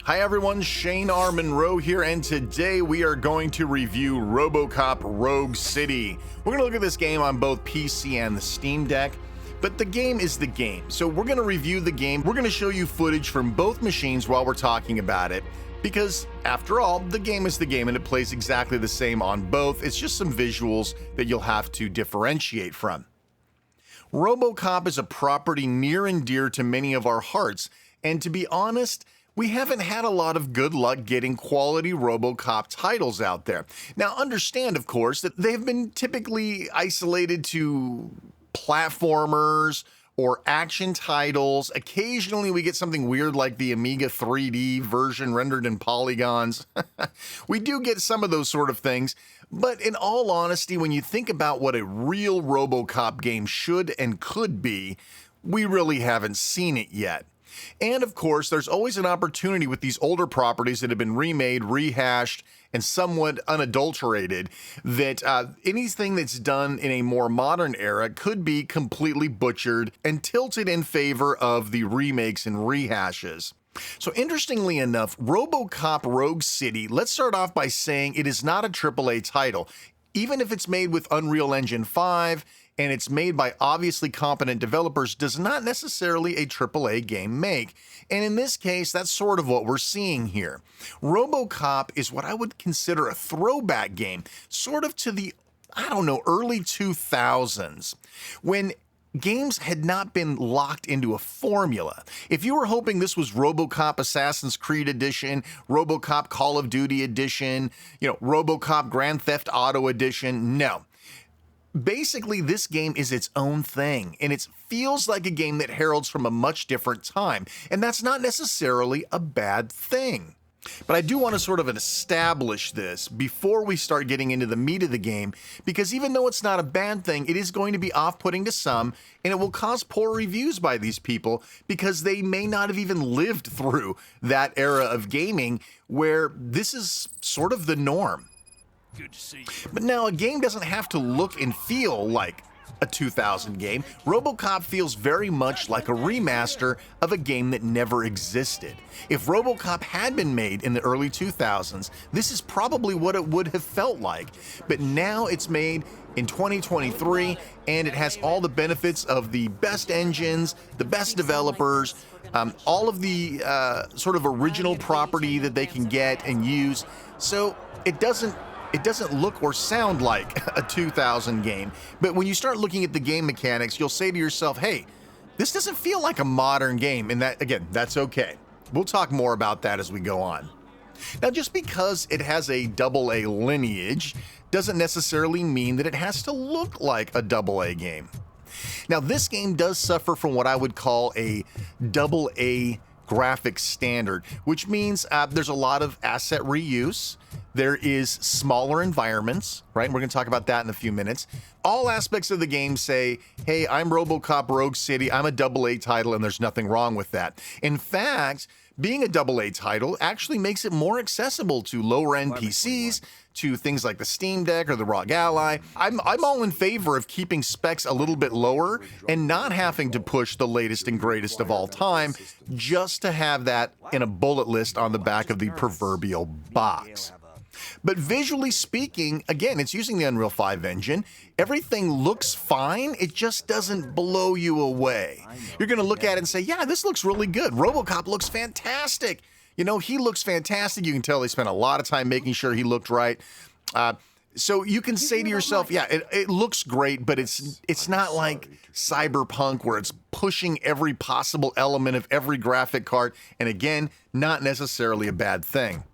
Hi everyone, Shane R. Monroe here, and today we are going to review RoboCop Rogue City. We're going to look at this game on both PC and the Steam Deck, but the game is the game. So we're going to review the game. We're going to show you footage from both machines while we're talking about it, because after all, the game is the game and it plays exactly the same on both. It's just some visuals that you'll have to differentiate from. RoboCop is a property near and dear to many of our hearts, and to be honest, we haven't had a lot of good luck getting quality RoboCop titles out there. Now, understand, of course, that they've been typically isolated to platformers or action titles. Occasionally, we get something weird like the Amiga 3D version rendered in polygons. We do get some of those sort of things, but in all honesty, when you think about what a real RoboCop game should and could be, we really haven't seen it yet. And of course, there's always an opportunity with these older properties that have been remade, rehashed, and somewhat unadulterated, that anything that's done in a more modern era could be completely butchered and tilted in favor of the remakes and rehashes. So interestingly enough, RoboCop Rogue City, let's start off by saying it is not a AAA title. Even if it's made with Unreal Engine 5, and it's made by obviously competent developers, does not necessarily a AAA game make. And in this case, that's sort of what we're seeing here. RoboCop is what I would consider a throwback game, sort of to the, early 2000s, when games had not been locked into a formula. If you were hoping this was RoboCop Assassin's Creed Edition, RoboCop Call of Duty Edition, RoboCop Grand Theft Auto Edition, no. Basically, this game is its own thing, and it feels like a game that heralds from a much different time, and that's not necessarily a bad thing. But I do want to sort of establish this before we start getting into the meat of the game, because even though it's not a bad thing, it is going to be off-putting to some, and it will cause poor reviews by these people because they may not have even lived through that era of gaming where this is sort of the norm. Good to see you. But now, a game doesn't have to look and feel like a 2000 game. RoboCop feels very much like a remaster of a game that never existed. If RoboCop had been made in the early 2000s, this is probably what it would have felt like. But now it's made in 2023, and it has all the benefits of the best engines, the best developers, all of the sort of original property that they can get and use. So it doesn't look or sound like a 2000 game, but when you start looking at the game mechanics, you'll say to yourself, hey, this doesn't feel like a modern game, and that, again, that's okay. We'll talk more about that as we go on. Now, just because it has a AA lineage doesn't necessarily mean that it has to look like a AA game. Now, this game does suffer from what I would call a AA graphics standard, which means there's a lot of asset reuse. There is smaller environments, right? And we're going to talk about that in a few minutes. All aspects of the game say, hey, I'm RoboCop Rogue City, I'm a AA title, and there's nothing wrong with that. In fact, being a AA title actually makes it more accessible to lower-end PCs, to things like the Steam Deck or the ROG Ally. I'm all in favor of keeping specs a little bit lower and not having to push the latest and greatest of all time just to have that in a bullet list on the back of the proverbial box. But visually speaking, again, it's using the Unreal 5 engine. Everything looks fine. It just doesn't blow you away. You're going to look at it and say, yeah, this looks really good. RoboCop looks fantastic. He looks fantastic. You can tell they spent a lot of time making sure he looked right. So you can say to yourself, yeah, it looks great, but it's not like Cyberpunk where it's pushing every possible element of every graphic card. And again, not necessarily a bad thing.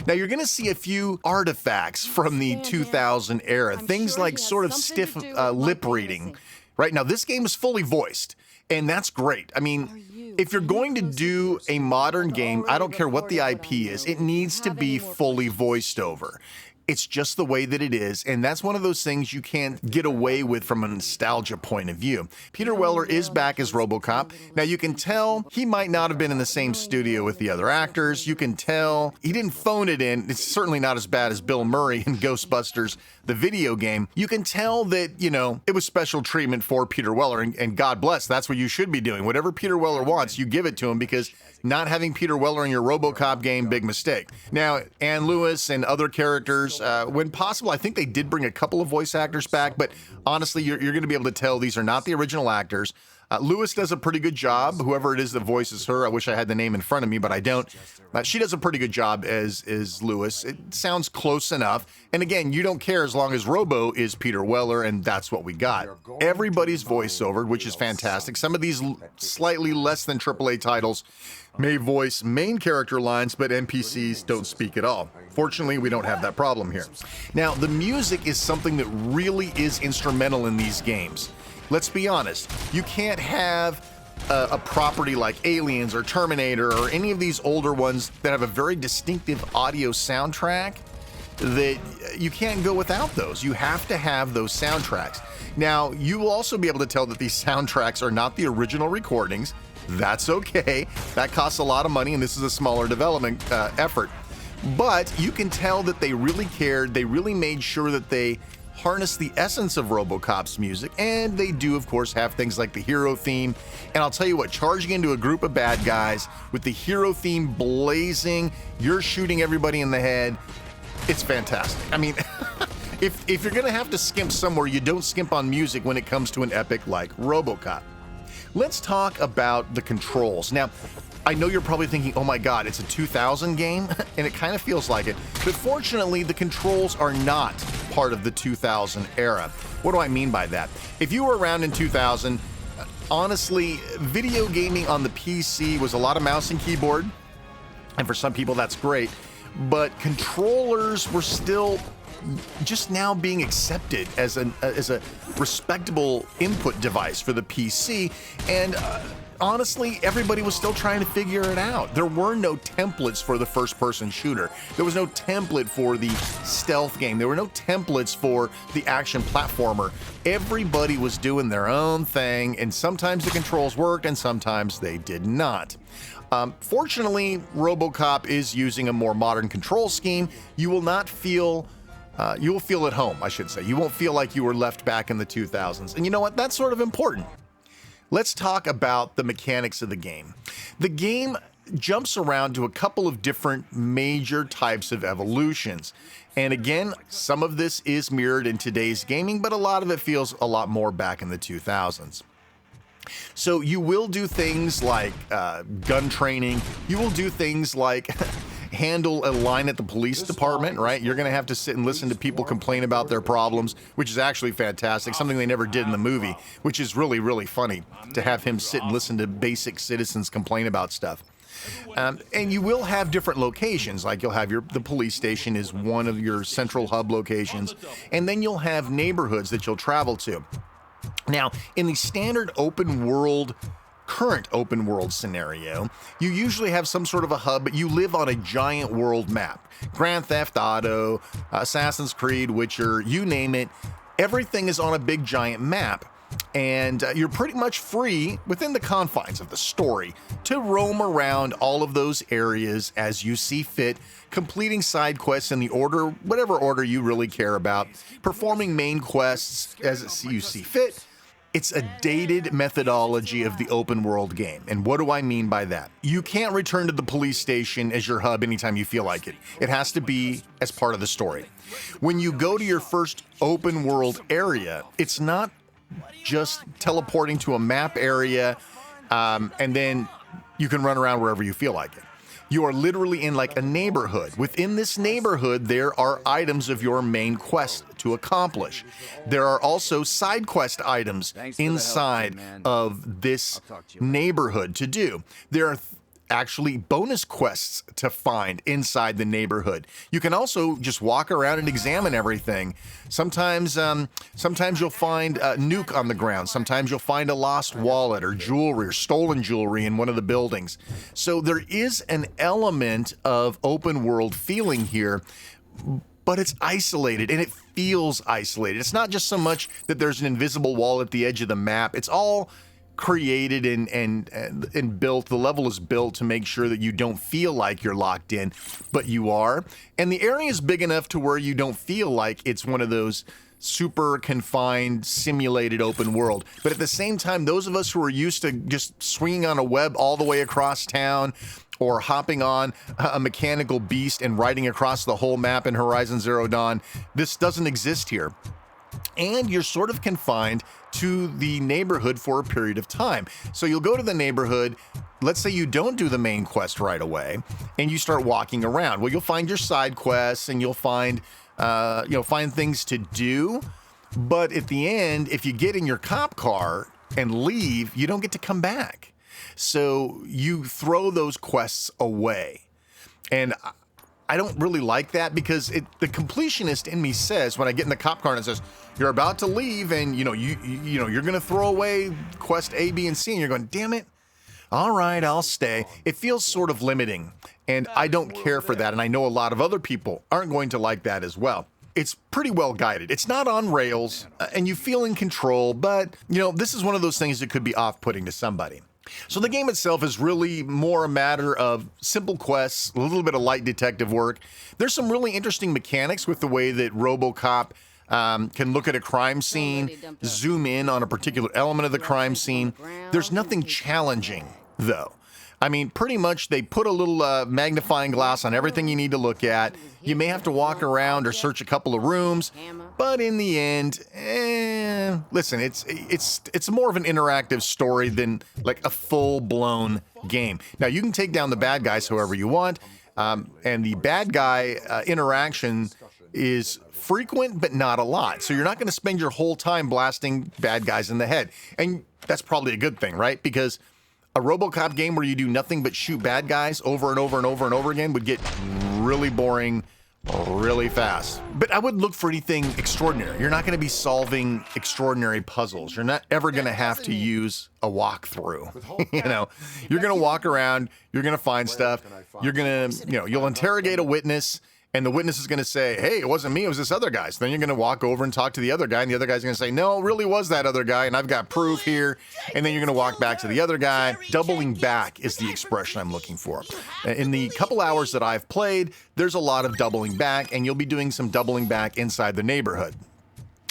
Now, you're going to see a few artifacts from the 2000 era, things like sort of stiff lip reading. Right now, this game is fully voiced, and that's great. I mean, if you're going to do a modern game, I don't care what the IP is, it needs to be fully voiced over. It's just the way that it is, and that's one of those things you can't get away with from a nostalgia point of view. Peter Weller is back as RoboCop. Now, you can tell he might not have been in the same studio with the other actors. You can tell he didn't phone it in. It's certainly not as bad as Bill Murray in Ghostbusters, the video game. You can tell that, you know, it was special treatment for Peter Weller, and God bless, that's what you should be doing. Whatever Peter Weller wants, you give it to him, because not having Peter Weller in your RoboCop game, big mistake. Now, Ann Lewis and other characters, when possible, I think they did bring a couple of voice actors back, but honestly, you're going to be able to tell these are not the original actors. Lewis does a pretty good job. Whoever it is that voices her, I wish I had the name in front of me, but I don't. She does a pretty good job as Lewis. It sounds close enough. And again, you don't care as long as Robo is Peter Weller, and that's what we got. Everybody's voiceovered, which is fantastic. Some of these slightly less than AAA titles may voice main character lines, but NPCs don't speak at all. Fortunately, we don't have that problem here. Now, the music is something that really is instrumental in these games. Let's be honest, you can't have a property like Aliens or Terminator or any of these older ones that have a very distinctive audio soundtrack, that you can't go without those. You have to have those soundtracks. Now, you will also be able to tell that these soundtracks are not the original recordings. That's okay. That costs a lot of money, and this is a smaller development effort. But you can tell that they really cared. They really made sure that they harness the essence of RoboCop's music, and they do, of course, have things like the hero theme. And I'll tell you what, charging into a group of bad guys with the hero theme blazing, you're shooting everybody in the head, it's fantastic. I mean, if you're gonna have to skimp somewhere, you don't skimp on music when it comes to an epic like RoboCop. Let's talk about the controls. Now, I know you're probably thinking, oh my God, it's a 2000 game, and it kind of feels like it. But fortunately, the controls are not part of the 2000 era. What do I mean by that? If you were around in 2000, honestly, video gaming on the PC was a lot of mouse and keyboard, and for some people that's great, but controllers were still just now being accepted as a respectable input device for the PC, and honestly, everybody was still trying to figure it out. There were no templates for the first-person shooter. There was no template for the stealth game. There were no templates for the action platformer. Everybody was doing their own thing, and sometimes the controls worked and sometimes they did not. Fortunately, RoboCop is using a more modern control scheme. You will not feel you will feel at home, I should say. You won't feel like you were left back in the 2000s. And you know what? That's sort of important. Let's talk about the mechanics of the game. The game jumps around to a couple of different major types of evolutions. And again, some of this is mirrored in today's gaming, but a lot of it feels a lot more back in the 2000s. So you will do things like gun training. You will do things like handle a line at the police department, right? You're going to have to sit and listen to people complain about their problems, which is actually fantastic, something they never did in the movie, which is really, really funny to have him sit and listen to basic citizens complain about stuff. And you will have different locations, like you'll have the police station is one of your central hub locations, and then you'll have neighborhoods that you'll travel to. Now, in the standard current open world scenario, you usually have some sort of a hub, but you live on a giant world map. Grand Theft Auto, Assassin's Creed, Witcher, you name it, everything is on a big giant map. And you're pretty much free within the confines of the story to roam around all of those areas as you see fit, completing side quests in the order, whatever order you really care about, performing main quests as you see fit. It's a dated methodology of the open world game. And what do I mean by that? You can't return to the police station as your hub anytime you feel like it. It has to be as part of the story. When you go to your first open world area, it's not just teleporting to a map area and then you can run around wherever you feel like it. You are literally in like a neighborhood. Within this neighborhood, there are items of your main quest to accomplish. There are also side quest items inside of this neighborhood to do. There are actually bonus quests to find inside the neighborhood. You can also just walk around and examine everything. Sometimes you'll find a nuke on the ground. Sometimes you'll find a lost wallet or jewelry or stolen jewelry in one of the buildings. So there is an element of open world feeling here, but it's isolated and it feels isolated. It's not just so much that there's an invisible wall at the edge of the map. It's all created and built. The level is built to make sure that you don't feel like you're locked in, but you are. And the area is big enough to where you don't feel like it's one of those super confined, simulated open world. But at the same time, those of us who are used to just swinging on a web all the way across town, or hopping on a mechanical beast and riding across the whole map in Horizon Zero Dawn, this doesn't exist here. And you're sort of confined to the neighborhood for a period of time. So you'll go to the neighborhood, let's say you don't do the main quest right away, and you start walking around. Well, you'll find your side quests and you'll find things to do. But at the end, if you get in your cop car and leave, you don't get to come back. So you throw those quests away. And I don't really like that, because the completionist in me says, when I get in the cop car and it says, you're about to leave and you're going to throw away quest A, B, and C, and you're going, damn it. All right, I'll stay. It feels sort of limiting, and I don't care for that. And I know a lot of other people aren't going to like that as well. It's pretty well guided. It's not on rails, and you feel in control, but this is one of those things that could be off-putting to somebody. So the game itself is really more a matter of simple quests, a little bit of light detective work. There's some really interesting mechanics with the way that RoboCop can look at a crime scene, zoom in on a particular element of the crime scene. There's nothing challenging, though. I mean, pretty much they put a little magnifying glass on everything you need to look at. You may have to walk around or search a couple of rooms, but in the end, listen, it's more of an interactive story than like a full-blown game. Now, you can take down the bad guys however you want, and the bad guy interaction is frequent, but not a lot. So you're not going to spend your whole time blasting bad guys in the head. And that's probably a good thing, right? Because a RoboCop game where you do nothing but shoot bad guys over and over and over and over again would get really boring really fast. But I wouldn't look for anything extraordinary. You're not going to be solving extraordinary puzzles. You're not ever going to have to use a walkthrough. You're going to walk around, you're going to find stuff, you're going to, you'll interrogate a witness, and the witness is going to say, hey, it wasn't me, it was this other guy. So then you're going to walk over and talk to the other guy, and the other guy's going to say, no, it really was that other guy, and I've got proof here. And then you're going to walk back to the other guy. Doubling back is the expression I'm looking for. In the couple hours that I've played, there's a lot of doubling back, and you'll be doing some doubling back inside the neighborhood.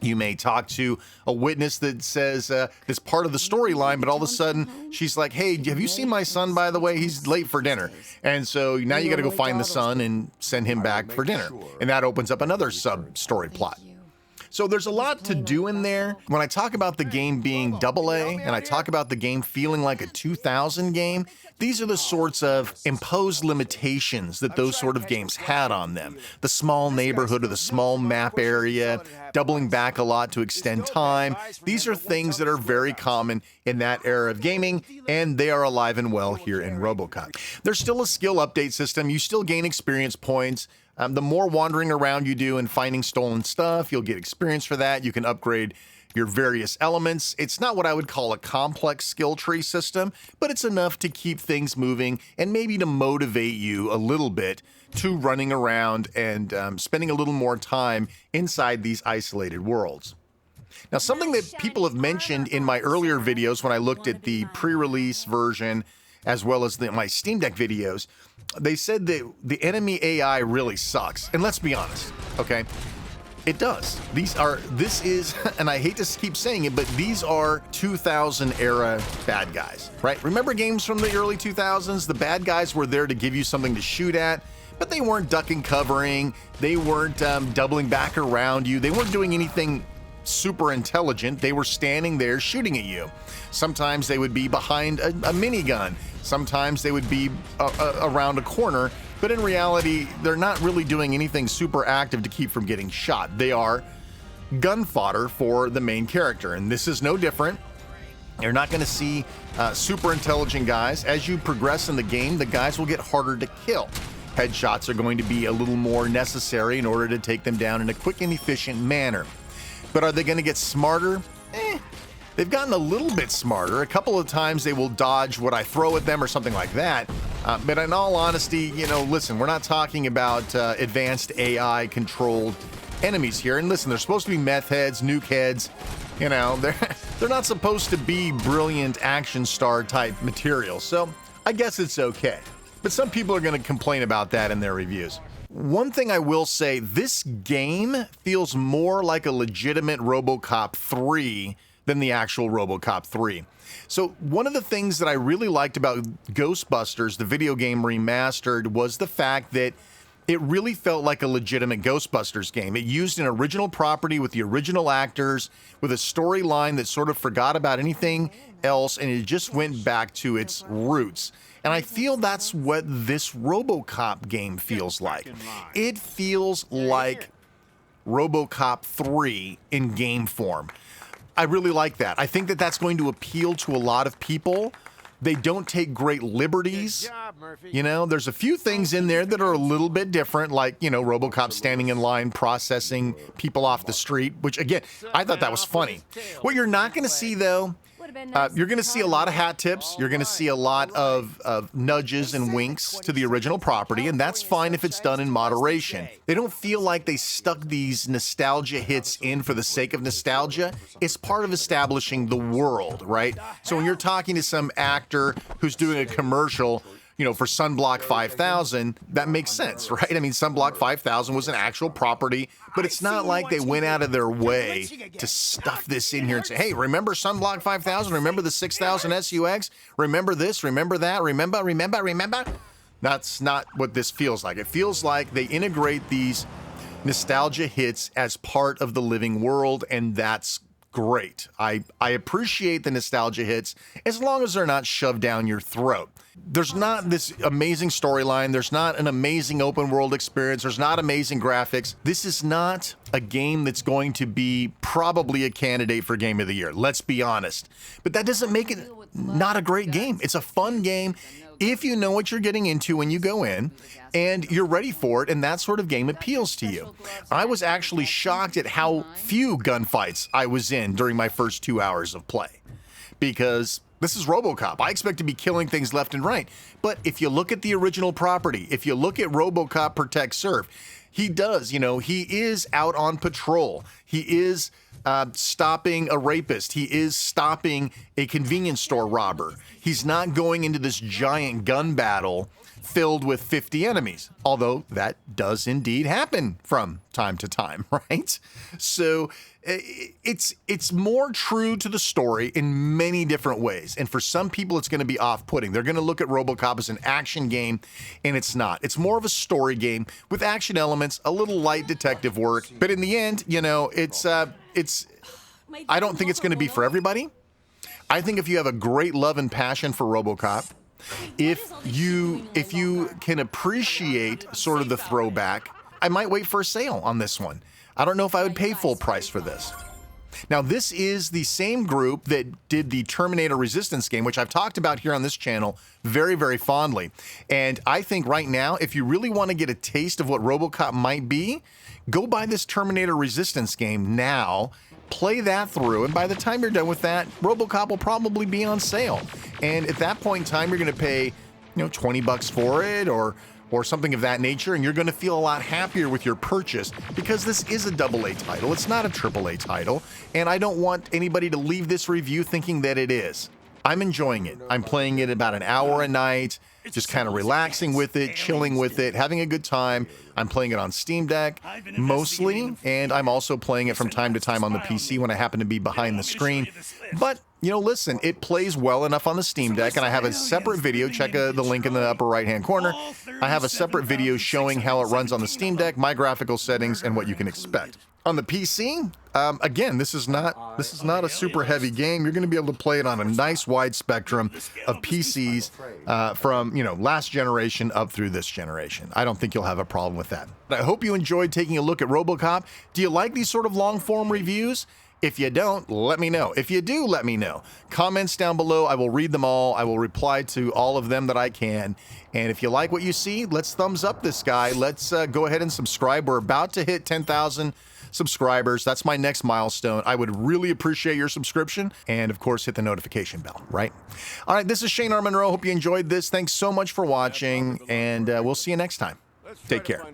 You may talk to a witness that says it's part of the storyline, but all of a sudden she's like, hey, have you seen my son, by the way? He's late for dinner. And so now you got to go find the son and send him back for dinner. And that opens up another sub-story plot. So there's a lot to do in there. When I talk about the game being AA, and I talk about the game feeling like a 2000 game, these are the sorts of imposed limitations that those sort of games had on them. The small neighborhood or the small map area, doubling back a lot to extend time. These are things that are very common in that era of gaming, and they are alive and well here in RoboCop. There's still a skill update system. You still gain experience points. The more wandering around you do and finding stolen stuff, you'll get experience for that. You can upgrade your various elements. It's not what I would call a complex skill tree system, but it's enough to keep things moving and maybe to motivate you a little bit to running around and spending a little more time inside these isolated worlds. Now, something that people have mentioned in my earlier videos when I looked at the pre-release version as well as my Steam Deck videos, they said that the enemy AI really sucks. And let's be honest, okay? It does. This is, and I hate to keep saying it, but these are 2000 era bad guys, right? Remember games from the early 2000s? The bad guys were there to give you something to shoot at, but they weren't ducking, covering. They weren't doubling back around you. They weren't doing anything super intelligent. They were standing there shooting at you. Sometimes they would be behind a minigun. Sometimes they would be around a corner, but in reality, they're not really doing anything super active to keep from getting shot. They are gun fodder for the main character, and this is no different. You're not going to see super intelligent guys. As you progress in the game, the guys will get harder to kill. Headshots are going to be a little more necessary in order to take them down in a quick and efficient manner. But are they going to get smarter? They've gotten a little bit smarter. A couple of times they will dodge what I throw at them or something like that. But in all honesty, you know, listen, we're not talking about advanced AI controlled enemies here. And listen, they're supposed to be meth heads, nuke heads. You know, they're not supposed to be brilliant action star type material. So I guess it's okay. But some people are going to complain about that in their reviews. One thing I will say, this game feels more like a legitimate RoboCop 3 than the actual RoboCop 3. So one of the things that I really liked about Ghostbusters, the video game remastered, was the fact that it really felt like a legitimate Ghostbusters game. It used an original property with the original actors, with a storyline that sort of forgot about anything else, and it just went back to its roots. And I feel that's what this RoboCop game feels like. It feels like RoboCop 3 in game form. I really like that. I think that that's going to appeal to a lot of people. They don't take great liberties. You know, there's a few things in there that are a little bit different, like, you know, RoboCop standing in line processing people off the street, which, again, I thought that was funny. What you're not going to see, though, you're going to see a lot of hat tips. You're going to see a lot of nudges and winks to the original property, and that's fine if it's done in moderation. They don't feel like they stuck these nostalgia hits in for the sake of nostalgia. It's part of establishing the world, right? So when you're talking to some actor who's doing a commercial, you know, for Sunblock 5000, that makes sense, right? I mean, Sunblock 5000 was an actual property, but it's not like they went out of their way to stuff this in here and say, hey, remember Sunblock 5000? Remember the 6000 SUX? Remember this? Remember that? Remember? That's not what this feels like. It feels like they integrate these nostalgia hits as part of the living world, and that's great. I appreciate the nostalgia hits as long as they're not shoved down your throat. There's not this amazing storyline. There's not an amazing open world experience. There's not amazing graphics. This is not a game that's going to be probably a candidate for Game of the Year. Let's be honest. But that doesn't make it not a great game. It's a fun game if you know what you're getting into when you go in and you're ready for it, and that sort of game appeals to you. I was actually shocked at how few gunfights I was in during my first 2 hours of play, because this is RoboCop. I expect to be killing things left and right. But if you look at the original property, if you look at RoboCop Protect Serve, he does, you know, he is out on patrol. He is stopping a rapist. He is stopping a convenience store robber. He's not going into this giant gun battle filled with 50 enemies, although that does indeed happen from time to time, right? So it's more true to the story in many different ways. And for some people, it's going to be off-putting. They're going to look at RoboCop as an action game, and it's not. It's more of a story game with action elements, a little light detective work. But in the end, you know, I don't think it's going to be for everybody. I think if you have a great love and passion for RoboCop, if you can appreciate sort of the throwback, I might wait for a sale on this one. I don't know if I would pay full price for this. Now, this is the same group that did the Terminator Resistance game, which I've talked about here on this channel very, very fondly. And I think right now, if you really want to get a taste of what RoboCop might be, go buy this Terminator Resistance game now, play that through, and by the time you're done with that, RoboCop will probably be on sale. And at that point in time, you're going to pay, you know, 20 bucks for it or something of that nature, and you're going to feel a lot happier with your purchase, because this is a AA title. It's not a AAA title, and I don't want anybody to leave this review thinking that it is. I'm enjoying it. I'm playing it about an hour a night, just kind of relaxing with it, chilling with it, having a good time. I'm playing it on Steam Deck mostly, and I'm also playing it from time to time on the PC when I happen to be behind the screen. But, you know, listen, it plays well enough on the Steam Deck, and I have a separate video. Check the link in the upper right-hand corner. I have a separate video showing how it runs on the Steam Deck, my graphical settings, and what you can expect. On the PC, again, this is not a super heavy game. You're going to be able to play it on a nice wide spectrum of PCs from, you know, last generation up through this generation. I don't think you'll have a problem with that. I hope you enjoyed taking a look at RoboCop. Do you like these sort of long-form reviews? If you don't, let me know. If you do, let me know. Comments down below. I will read them all. I will reply to all of them that I can. And if you like what you see, let's thumbs up this guy. Let's go ahead and subscribe. We're about to hit 10,000 subscribers. That's my next milestone. I would really appreciate your subscription. And of course, hit the notification bell, right? All right, this is Shane R. Monroe. Hope you enjoyed this. Thanks so much for watching. And we'll see you next time. Take care.